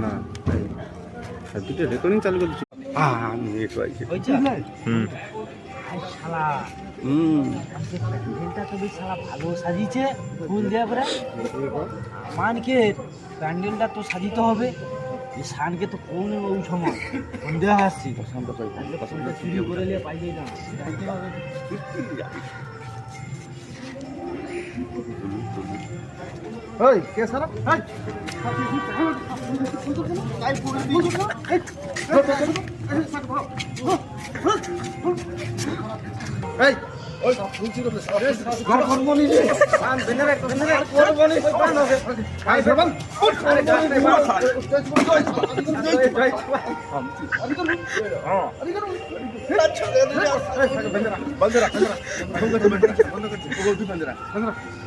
না দুটো রেকর্ডিং চালু করছি আমি একটু আইছি শালা প্যান্ডেলটা তো বেশ শালা ভালো সাজিয়েছে ফুল দেওয়া করে মানকে প্যান্ডেলটা তো সাজিতে হবে এই শানকে তো কোন ওই সময় সন্দেহ আসছি চুরি করে নিয়ে পাই যাই না যাইতে হবে ওই কে সারা এই ওই বুঝছি তো ঘর করবনি রে আন বেনারে করবনি কোন হবে আই ভবন আরে গাছ রে মার স্টেজ पर बंद रख बंद रख बंद कर